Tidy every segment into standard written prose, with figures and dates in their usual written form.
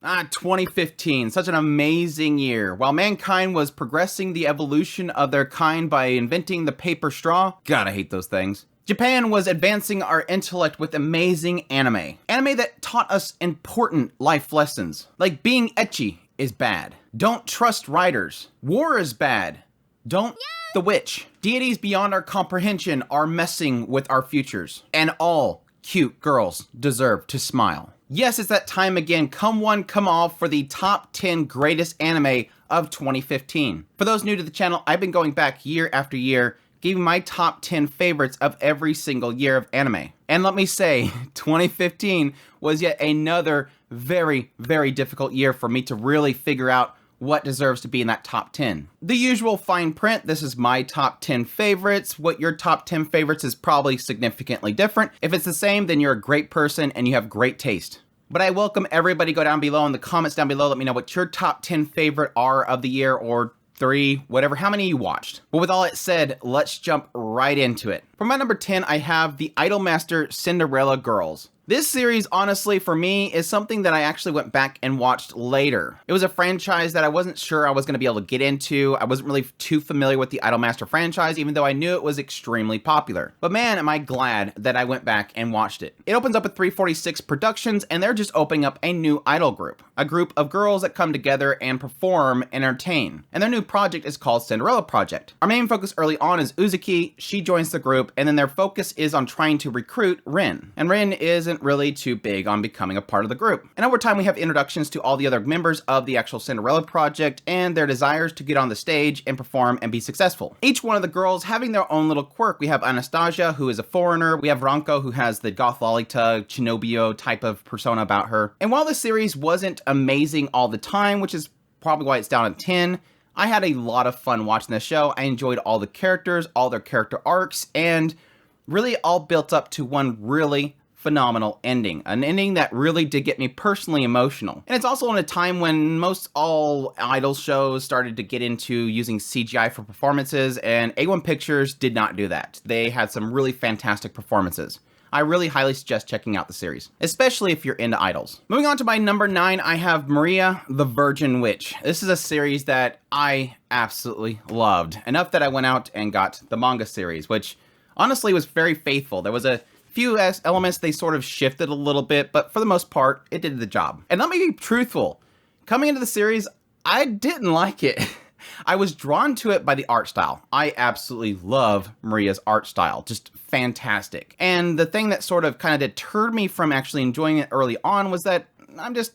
2015, such an amazing year. While mankind was progressing the evolution of their kind by inventing the paper straw, God, I hate those things. Japan was advancing our intellect with amazing anime. Anime that taught us important life lessons, like being ecchi is bad. Don't trust writers. War is bad. Don't the witch. Deities beyond our comprehension are messing with our futures. And all cute girls deserve to smile. Yes, it's that time again, come one, come all, for the top 10 greatest anime of 2015. For those new to the channel, I've been going back year after year, giving my top 10 favorites of every single year of anime. And let me say, 2015 was yet another very, very difficult year for me to really figure out what deserves to be in that top 10. The usual fine print, this is my top 10 favorites. What your top 10 favorites is probably significantly different. If it's the same, then you're a great person and you have great taste. But I welcome everybody go down below in the comments down below. Let me know what your top 10 favorite are of the year, or 3, whatever, how many you watched. But with all that said, let's jump right into it. For my number 10, I have the Idolmaster Cinderella Girls. This series, honestly, for me, is something that I actually went back and watched later. It was a franchise that I wasn't sure I was going to be able to get into. I wasn't really too familiar with the Idolmaster franchise, even though I knew it was extremely popular. But man, am I glad that I went back and watched it. It opens up with 346 Productions, and they're just opening up a new idol group. A group of girls that come together and perform and entertain. And their new project is called Cinderella Project. Our main focus early on is Uzuki. She joins the group, and then their focus is on trying to recruit Rin. And Rin isn't really too big on becoming a part of the group. And over time, we have introductions to all the other members of the actual Cinderella Project and their desires to get on the stage and perform and be successful. Each one of the girls having their own little quirk. We have Anastasia, who is a foreigner. We have Ranko, who has the goth Lolita, Chinobio type of persona about her. And while the series wasn't amazing all the time, which is probably why it's down at 10, I had a lot of fun watching this show. I enjoyed all the characters, all their character arcs, and really all built up to one really phenomenal ending. An ending that really did get me personally emotional. And it's also in a time when most all idol shows started to get into using CGI for performances, and A1 Pictures did not do that. They had some really fantastic performances. I really highly suggest checking out the series, especially if you're into idols. Moving on to my number 9, I have Maria the Virgin Witch. This is a series that I absolutely loved. Enough that I went out and got the manga series, which honestly was very faithful. There was a few elements they sort of shifted a little bit, but for the most part, it did the job. And let me be truthful. Coming into the series, I didn't like it. I was drawn to it by the art style. I absolutely love Maria's art style. Just fantastic. And the thing that sort of kind of deterred me from actually enjoying it early on was that I'm just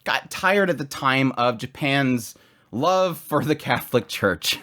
got tired at the time of Japan's love for the Catholic Church.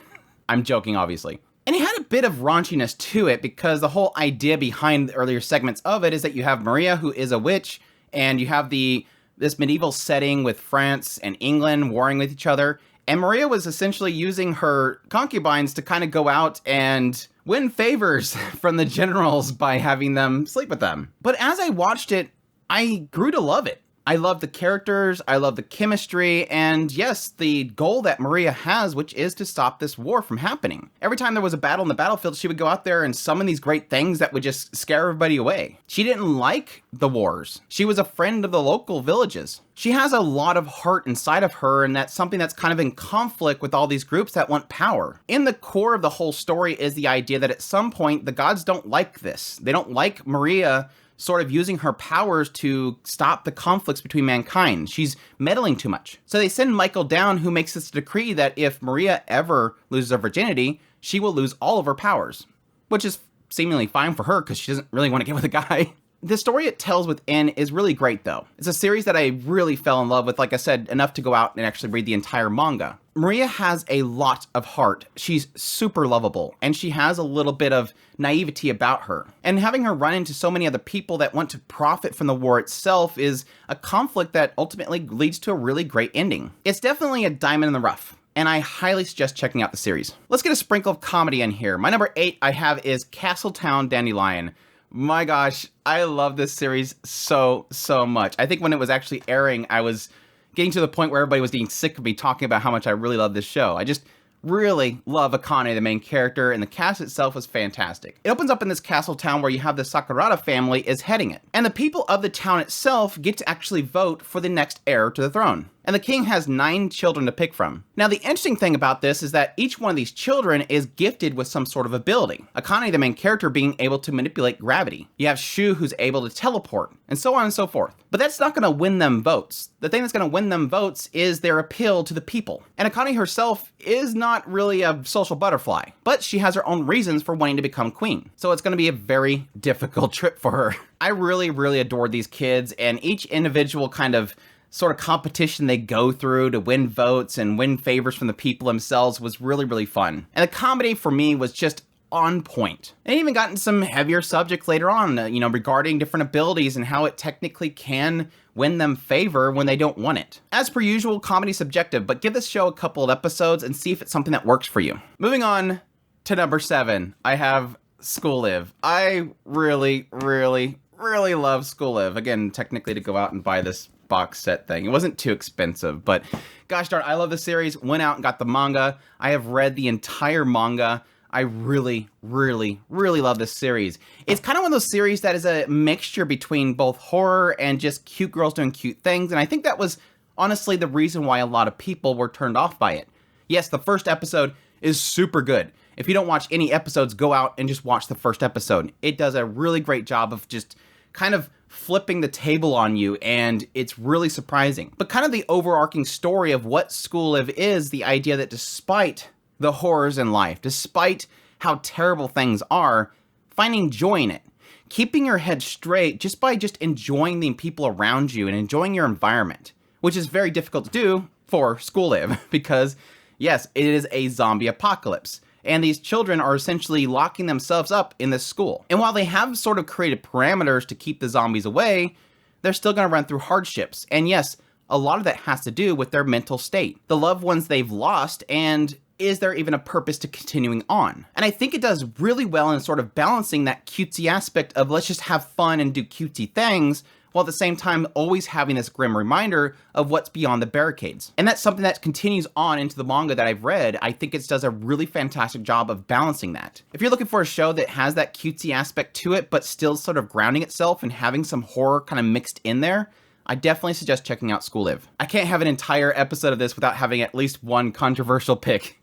I'm joking, obviously. And it had a bit of raunchiness to it, because the whole idea behind the earlier segments of it is that you have Maria, who is a witch, and you have this medieval setting with France and England warring with each other. And Maria was essentially using her concubines to kind of go out and win favors from the generals by having them sleep with them. But as I watched it, I grew to love it. I love the characters, I love the chemistry, and yes, the goal that Maria has, which is to stop this war from happening. Every time there was a battle in the battlefield, she would go out there and summon these great things that would just scare everybody away. She didn't like the wars. She was a friend of the local villages. She has a lot of heart inside of her, and that's something that's kind of in conflict with all these groups that want power. In the core of the whole story is the idea that at some point, the gods don't like this. They don't like Maria sort of using her powers to stop the conflicts between mankind. She's meddling too much. So they send Michael down, who makes this decree that if Maria ever loses her virginity, she will lose all of her powers, which is seemingly fine for her because she doesn't really want to get with a guy. The story it tells within is really great, though. It's a series that I really fell in love with, like I said, enough to go out and actually read the entire manga. Maria has a lot of heart. She's super lovable, and she has a little bit of naivety about her. And having her run into so many other people that want to profit from the war itself is a conflict that ultimately leads to a really great ending. It's definitely a diamond in the rough, and I highly suggest checking out the series. Let's get a sprinkle of comedy in here. My number 8 I have is Castletown Dandelion. My gosh, I love this series so much. I think when it was actually airing, I was getting to the point where everybody was getting sick of me talking about how much I really love this show. I just really love Akane, the main character, and the cast itself was fantastic. It opens up in this castle town where you have the Sakurada family is heading it, and the people of the town itself get to actually vote for the next heir to the throne. And the king has 9 children to pick from. Now, the interesting thing about this is that each one of these children is gifted with some sort of ability. Akane, the main character, being able to manipulate gravity. You have Shu, who's able to teleport, and so on and so forth. But that's not going to win them votes. The thing that's going to win them votes is their appeal to the people. And Akane herself is not really a social butterfly, but she has her own reasons for wanting to become queen. So it's going to be a very difficult trip for her. I really, really adored these kids, and each individual kind of sort of competition they go through to win votes and win favors from the people themselves was really, really fun. And the comedy for me was just on point. And it even got into some heavier subjects later on, regarding different abilities and how it technically can win them favor when they don't want it. As per usual, comedy's subjective, but give this show a couple of episodes and see if it's something that works for you. Moving on to number 7, I have School Live. I really, really, really love School Live. Again, technically to go out and buy this box set thing. It wasn't too expensive, but gosh darn, I love the series. Went out and got the manga. I have read the entire manga. I really, really, really love this series. It's kind of one of those series that is a mixture between both horror and just cute girls doing cute things, and I think that was honestly the reason why a lot of people were turned off by it. Yes, the first episode is super good. If you don't watch any episodes, go out and just watch the first episode. It does a really great job of just kind of flipping the table on you, and it's really surprising. But kind of the overarching story of what School Live is the idea that despite the horrors in life, despite how terrible things are, finding joy in it, keeping your head straight just by just enjoying the people around you and enjoying your environment, which is very difficult to do for School Live because, yes, it is a zombie apocalypse. And these children are essentially locking themselves up in this school. And while they have sort of created parameters to keep the zombies away, they're still going to run through hardships. And yes, a lot of that has to do with their mental state, the loved ones they've lost, and is there even a purpose to continuing on? And I think it does really well in sort of balancing that cutesy aspect of let's just have fun and do cutesy things, while at the same time always having this grim reminder of what's beyond the barricades. And that's something that continues on into the manga that I've read. I think it does a really fantastic job of balancing that. If you're looking for a show that has that cutesy aspect to it, but still sort of grounding itself and having some horror kind of mixed in there, I definitely suggest checking out School Live. I can't have an entire episode of this without having at least one controversial pick.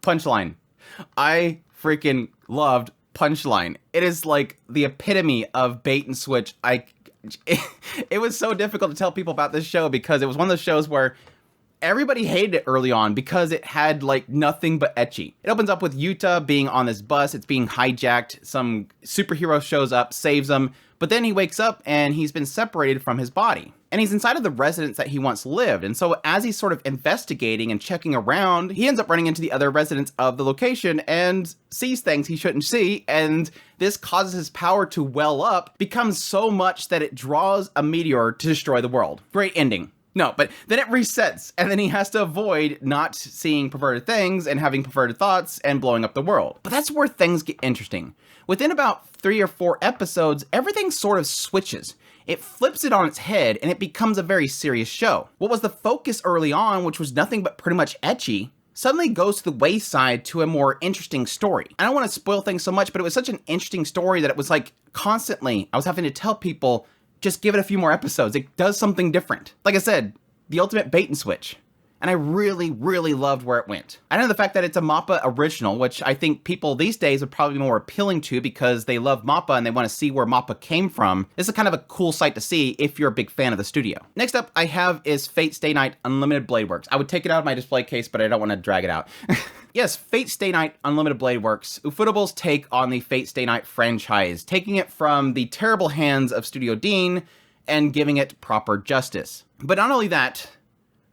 Punchline. I freaking loved Punchline. It is like the epitome of bait and switch. It was so difficult to tell people about this show because it was one of those shows where everybody hated it early on because it had like nothing but ecchi. It opens up with Yuta being on this bus. It's being hijacked. Some superhero shows up, saves him, but then he wakes up and he's been separated from his body. And he's inside of the residence that he once lived. And so as he's sort of investigating and checking around, he ends up running into the other residents of the location and sees things he shouldn't see. And this causes his power to well up, becomes so much that it draws a meteor to destroy the world. Great ending. No, but then it resets, and then he has to avoid not seeing perverted things and having perverted thoughts and blowing up the world. But that's where things get interesting. Within about 3 or 4 episodes, everything sort of switches. It flips it on its head, and it becomes a very serious show. What was the focus early on, which was nothing but pretty much ecchi, suddenly goes to the wayside to a more interesting story. I don't want to spoil things so much, but it was such an interesting story that it was like constantly, I was having to tell people, just give it a few more episodes. It does something different. Like I said, the ultimate bait and switch. And I really, really loved where it went. I know the fact that it's a MAPPA original, which I think people these days would probably be more appealing to because they love MAPPA and they want to see where MAPPA came from. This is kind of a cool sight to see if you're a big fan of the studio. Next up I have is Fate Stay Night Unlimited Blade Works. I would take it out of my display case, but I don't want to drag it out. Yes, Fate Stay Night Unlimited Blade Works, Ufutable's take on the Fate Stay Night franchise, taking it from the terrible hands of Studio Dean and giving it proper justice. But not only that,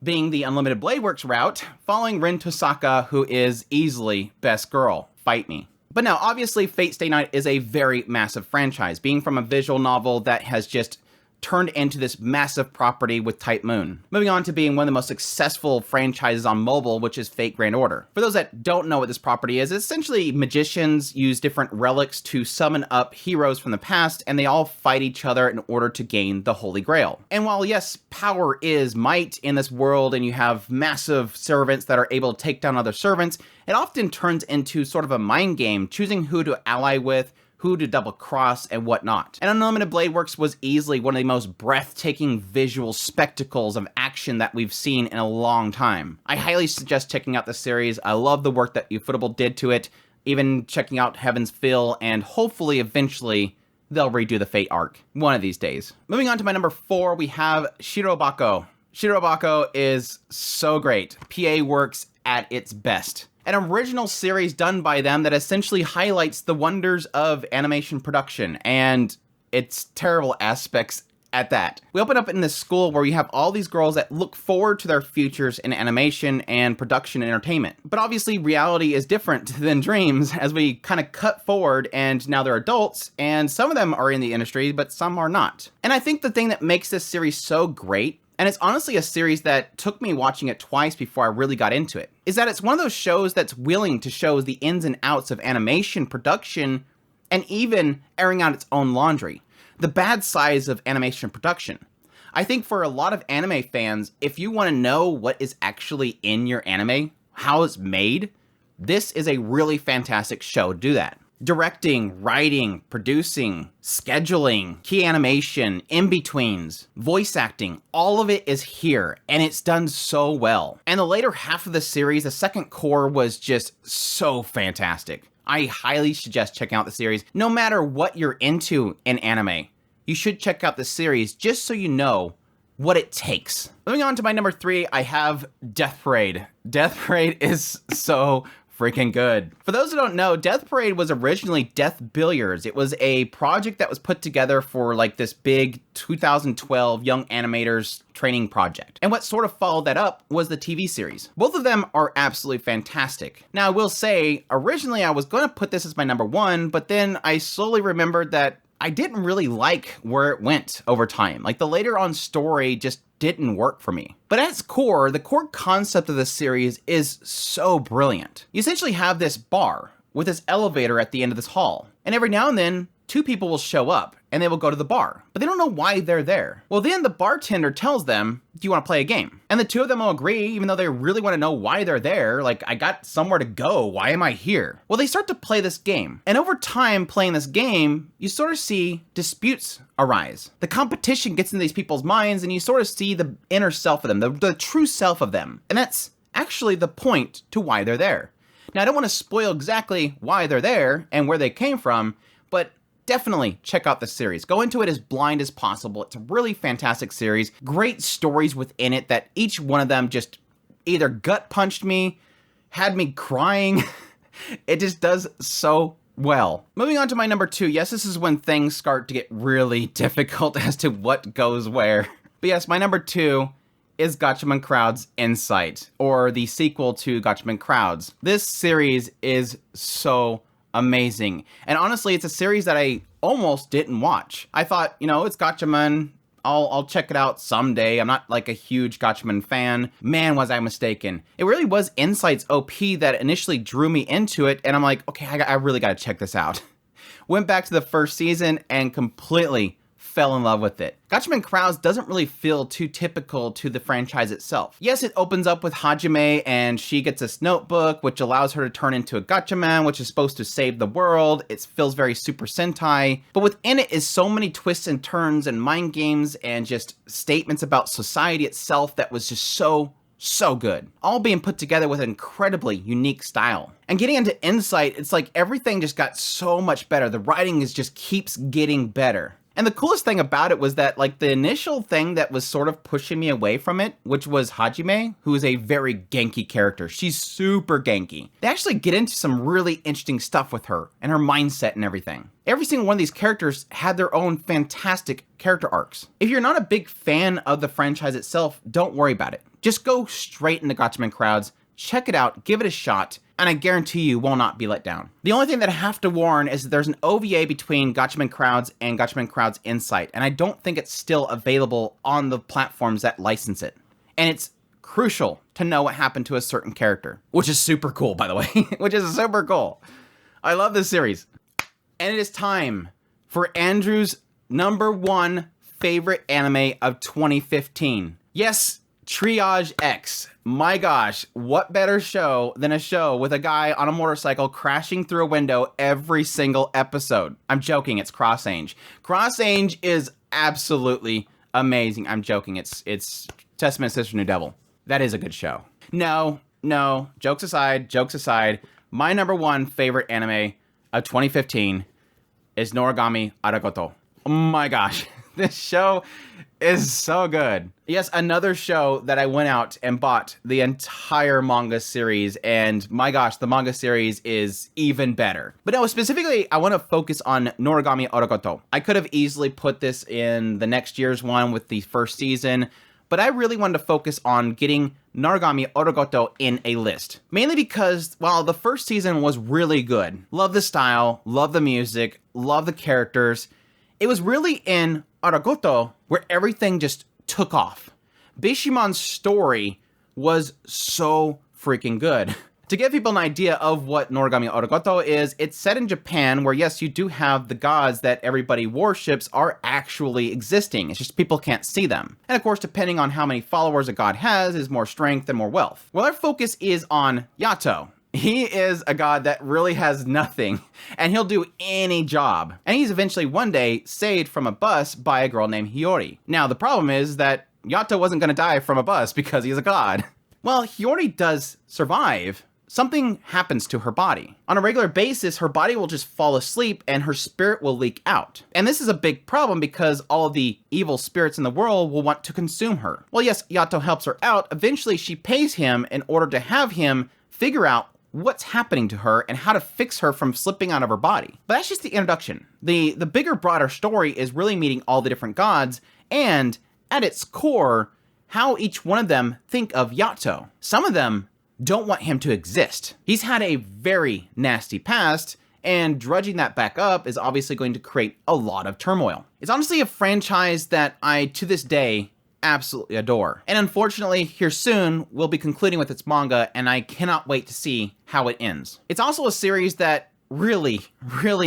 being the Unlimited Blade Works route, following Rin Tosaka, who is easily best girl. Fight me. But now, obviously, Fate Stay Night is a very massive franchise, being from a visual novel that has just turned into this massive property with Type Moon. Moving on to being one of the most successful franchises on mobile, which is Fate Grand Order. For those that don't know what this property is, essentially magicians use different relics to summon up heroes from the past, and they all fight each other in order to gain the Holy Grail. And while yes, power is might in this world, and you have massive servants that are able to take down other servants, it often turns into sort of a mind game, choosing who to ally with, who to double cross, and whatnot. And Unlimited Blade Works was easily one of the most breathtaking visual spectacles of action that we've seen in a long time. I highly suggest checking out the series. I love the work that Ufotable did to it, even checking out Heaven's Feel, and hopefully eventually they'll redo the Fate arc one of these days. Moving on to my number 4, we have Shirobako. Shirobako is so great. PA works at its best. An original series done by them that essentially highlights the wonders of animation production and its terrible aspects at that. We open up in this school where we have all these girls that look forward to their futures in animation and production and entertainment. But obviously reality is different than dreams as we kind of cut forward and now they're adults and some of them are in the industry, but some are not. And I think the thing that makes this series so great, and it's honestly a series that took me watching it twice before I really got into it, is that it's one of those shows that's willing to show the ins and outs of animation, production, and even airing out its own laundry. The bad sides of animation production. I think for a lot of anime fans, if you want to know what is actually in your anime, how it's made, this is a really fantastic show to do that. Directing, writing, producing, scheduling, key animation, in-betweens, voice acting, all of it is here, and it's done so well. And the later half of the series, the second core, was just so fantastic. I highly suggest checking out the series. No matter what you're into in anime, you should check out the series just so you know what it takes. Moving on to my number 3, I have Death Parade. Death Parade is so freaking good. For those who don't know, Death Parade was originally Death Billiards. It was a project that was put together for like this big 2012 young animators training project. And what sort of followed that up was the TV series. Both of them are absolutely fantastic. Now I will say, originally I was going to put this as my number 1, but then I slowly remembered that I didn't really like where it went over time. Like the later on story just didn't work for me. But at its core, the core concept of the series is so brilliant. You essentially have this bar with this elevator at the end of this hall. And every now and then, 2 people will show up and they will go to the bar, but they don't know why they're there. Well, then the bartender tells them, do you want to play a game? And the 2 of them will agree, even though they really want to know why they're there. Like, I got somewhere to go. Why am I here? Well, they start to play this game. And over time playing this game, you sort of see disputes arise. The competition gets into these people's minds and you sort of see the inner self of them, the true self of them. And that's actually the point to why they're there. Now, I don't want to spoil exactly why they're there and where they came from, but definitely check out the series. Go into it as blind as possible. It's a really fantastic series. Great stories within it that each one of them just either gut punched me, had me crying. It just does so well. Moving on to my number 2. Yes, this is when things start to get really difficult as to what goes where. But yes, my number 2 is Gatchaman Crowd's Insight, or the sequel to Gatchaman Crowds. This series is so amazing. And honestly, it's a series that I almost didn't watch. I thought, you know, it's Gatchaman. I'll check it out someday. I'm not like a huge Gatchaman fan. Man, was I mistaken. It really was Insight's OP that initially drew me into it. And I'm like, okay, I really got to check this out. Went back to the first season and completely fell in love with it. Gatchaman Crowds doesn't really feel too typical to the franchise itself. Yes, it opens up with Hajime and she gets this notebook which allows her to turn into a Gatchaman, which is supposed to save the world. It feels very Super Sentai, but within it is so many twists and turns and mind games and just statements about society itself that was just so good. All being put together with an incredibly unique style. And getting into Insight, it's like everything just got so much better. The writing just keeps getting better. And the coolest thing about it was that, like, the initial thing that was sort of pushing me away from it, which was Hajime, who is a very Genki character. She's super Genki. They actually get into some really interesting stuff with her and her mindset and everything. Every single one of these characters had their own fantastic character arcs. If you're not a big fan of the franchise itself, don't worry about it. Just go straight into Gatchaman Crowds, check it out, give it a shot, and I guarantee you will not be let down. The only thing that I have to warn is that there's an OVA between Gatchaman Crowds and Gatchaman Crowds Insight, and I don't think it's still available on the platforms that license it. And it's crucial to know what happened to a certain character, which is super cool, by the way, which is super cool. I love this series. And it is time for Andrew's #1 favorite anime of 2015. Yes, Triage X. My gosh, what better show than a show with a guy on a motorcycle crashing through a window every single episode? I'm joking, it's Cross Ange. Cross Ange is absolutely amazing. I'm joking, it's Testament Sister New Devil. That is a good show. No, jokes aside, my #1 favorite anime of 2015 is Noragami Aragoto. Oh my gosh, this show is so good. Yes, another show that I went out and bought the entire manga series, and my gosh, the manga series is even better. But no, specifically, I want to focus on Noragami Aragoto. I could have easily put this in the next year's one with the first season, but I really wanted to focus on getting Noragami Aragoto in a list. Mainly because, while the first season was really good, love the style, love the music, love the characters, it was really in Aragoto where everything just took off. Bishimon's story was so freaking good. To give people an idea of what Noragami Aragoto is, it's set in Japan where, yes, you do have the gods that everybody worships are actually existing. It's just people can't see them. And of course, depending on how many followers a god has, is more strength and more wealth. Well, our focus is on Yato. He is a god that really has nothing, and he'll do any job. And he's eventually one day saved from a bus by a girl named Hiyori. Now, the problem is that Yato wasn't going to die from a bus because he's a god. Well, Hiyori does survive. Something happens to her body. On a regular basis, her body will just fall asleep and her spirit will leak out. And this is a big problem because all of the evil spirits in the world will want to consume her. Well, yes, Yato helps her out. Eventually, she pays him in order to have him figure out what's happening to her and how to fix her from slipping out of her body. But that's just the introduction. The bigger, broader story is really meeting all the different gods and, at its core, how each one of them think of Yato. Some of them don't want him to exist. He's had a very nasty past, and drudging that back up is obviously going to create a lot of turmoil. It's honestly a franchise that I, to this day, absolutely adore. And unfortunately, here soon, we'll be concluding with its manga, and I cannot wait to see how it ends. It's also a series that really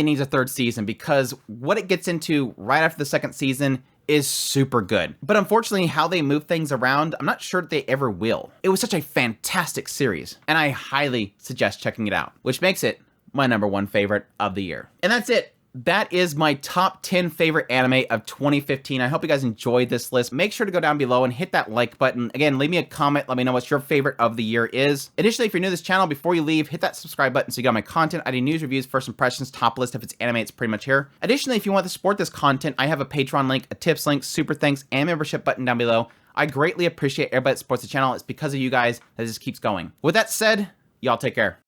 needs a third season because what it gets into right after the second season is super good. But unfortunately, how they move things around, I'm not sure that they ever will. It was such a fantastic series, and I highly suggest checking it out, which makes it my #1 favorite of the year. And that's it. That is my top 10 favorite anime of 2015. I hope you guys enjoyed this list. Make sure to go down below and hit that like button. Again, leave me a comment. Let me know what your favorite of the year is. Additionally, if you're new to this channel, before you leave, hit that subscribe button so you got my content. I do news, reviews, first impressions, top list. If it's anime, it's pretty much here. Additionally, if you want to support this content, I have a Patreon link, a tips link, super thanks, and membership button down below. I greatly appreciate everybody that supports the channel. It's because of you guys that this keeps going. With that said, y'all take care.